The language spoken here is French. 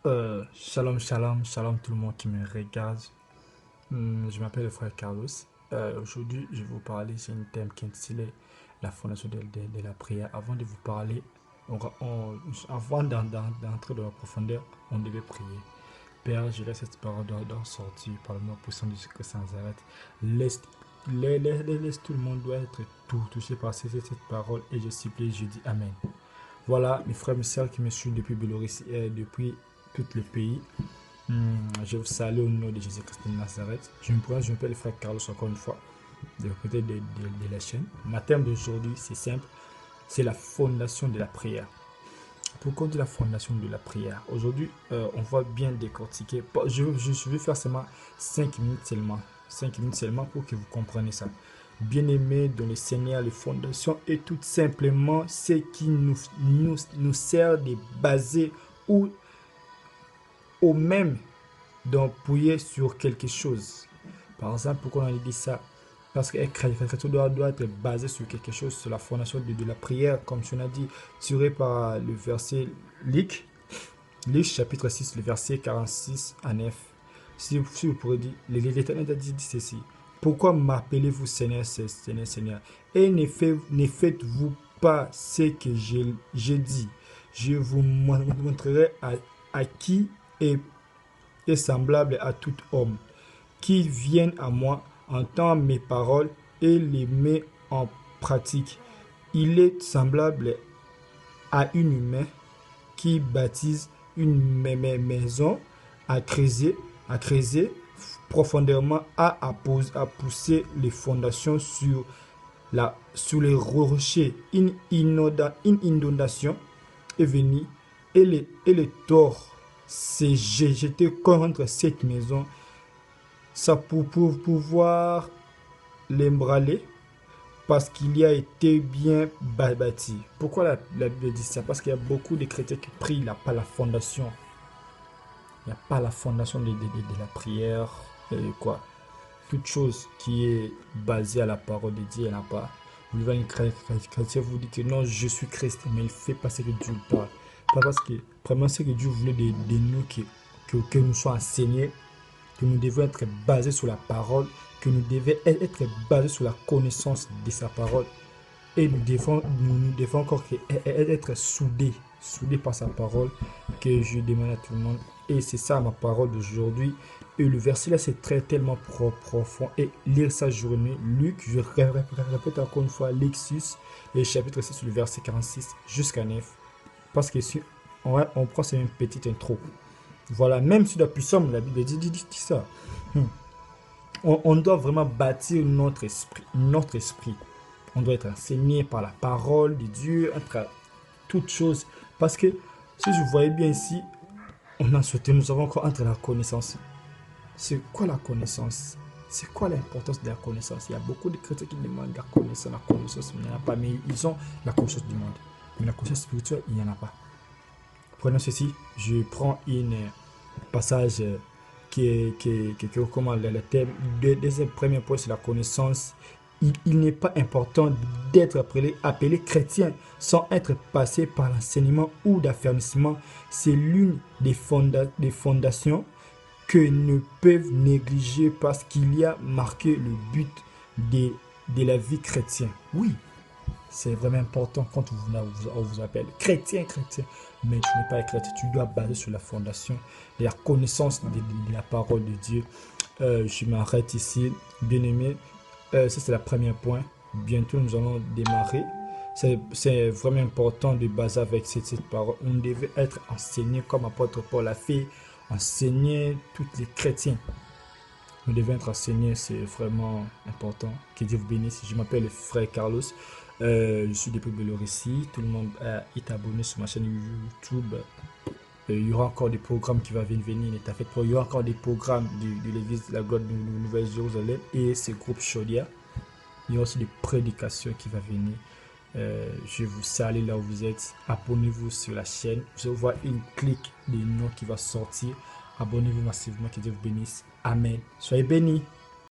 Shalom, shalom, shalom tout le monde qui me regarde. Je m'appelle le frère Carlos. Aujourd'hui, je vais vous parler sur un thème qui est intitulé la fondation de la prière. Avant de vous parler, avant d'entrer dans la profondeur, on devait prier. Père, je laisse cette parole d'en sortir par le nom puissant de Jésus-Christ sans arrêt. Laisse, laisse tout le monde doit être tout touché par cette parole et je supplie, je dis Amen. Voilà, mes frères et sœurs qui me suivent depuis Biélorussie et depuis tout le pays. Je vous salue au nom de Jésus-Christ de Nazareth. Je me présente, je m'appelle le frère Carlos encore une fois, de côté de la chaîne. Ma thème d'aujourd'hui, c'est simple, c'est la fondation de la prière. Pourquoi on dit la fondation de la prière? Aujourd'hui, on va bien décortiquer. Je vais faire seulement 5 minutes seulement. 5 minutes seulement pour que vous compreniez ça. Bien-aimés dans le Seigneur, les fondations est tout simplement ce qui nous sert de baser ou au même d'appuyer sur quelque chose. Par exemple, pourquoi on a dit ça? Parce que l'écriture doit être basée sur quelque chose, sur la fondation de la prière, comme on a dit, tiré par le verset Luc, chapitre 6, le verset 46 à 9. Si vous pourrez dire, l'Éternel a dit ceci. Pourquoi m'appelez-vous Seigneur, Seigneur, Seigneur? Et ne faites-vous pas ce que j'ai dit? Je vous montrerai à qui est semblable à tout homme, qui vienne à moi, entend mes paroles et les met en pratique. Il est semblable à une humain qui baptise une maison à creuser profondément, à pousser les fondations sur les rochers. Une inondation est venue et les torts s'est jeté contre cette maison, ça pour pouvoir l'embraler parce qu'il y a été bien bâti. Pourquoi la Bible dit ça? Parce qu'il y a beaucoup de chrétiens qui prient, il n'y a pas la fondation. Il n'y a pas la fondation de la prière. Quoi. Toute chose qui est basée à la parole de Dieu, il n'y en a pas. Vous voyez, un chrétien vous dit que non, je suis chrétien, mais il fait pas ce que Dieu parle. Pas parce que, vraiment, ce que Dieu voulait de nous, que nous soyons enseignés, que nous devons être basés sur la parole, que nous devons être basés sur la connaissance de sa parole. Et nous devons encore être soudés par sa parole, que je demande à tout le monde. Et c'est ça ma parole d'aujourd'hui. Et le verset là, c'est tellement profond. Et lire sa journée, Luc, je répète encore une fois, Luc 6, et chapitre 6, le verset 46 jusqu'à 9. Parce que si on prend cette petite intro. Voilà, même si depuis somme, la Bible dit ça. On doit vraiment bâtir notre esprit. On doit être enseigné par la parole de Dieu, entre toutes choses. Parce que, si vous voyez bien ici, on a sauté, nous avons encore entre la connaissance. C'est quoi la connaissance? C'est quoi l'importance de la connaissance? Il y a beaucoup de chrétiens qui demandent la connaissance, mais il n'y en a pas. Mais ils ont la connaissance du monde. Mais la connaissance spirituelle, il n'y en a pas. Prenons ceci, je prends un passage qui recommande le thème. Deuxième premier point, c'est la connaissance. Il n'est pas important d'être appelé chrétien sans être passé par l'enseignement ou d'affermissement. C'est l'une des fondations que ne peuvent négliger parce qu'il y a marqué le but de la vie chrétienne. Oui, c'est vraiment important quand on vous appelle chrétien, mais tu n'es pas chrétien, tu dois baser sur la fondation de la connaissance de la parole de Dieu. Je m'arrête ici, bien aimé. Ça, c'est le premier point. Bientôt, nous allons démarrer. C'est vraiment important de baser avec cette parole. On devait être enseigné comme apôtre Paul l'a fait, enseigner tous les chrétiens. Nous devons être enseignés, c'est vraiment important. Que Dieu vous bénisse. Je m'appelle le frère Carlos. Je suis depuis Biélorussie. Tout le monde est abonné sur ma chaîne YouTube. Il y aura encore des programmes qui vont venir. Il y aura encore des programmes de l'église de la gloire de Nouvelle-Jérusalem et ce groupe Chodia. Il y aura aussi des prédications qui vont venir. Je vous salue là où vous êtes. Abonnez-vous sur la chaîne. Vous allez voir une clique des noms qui va sortir. Abonnez-vous massivement. Que Dieu vous bénisse. Amen. Soyez bénis.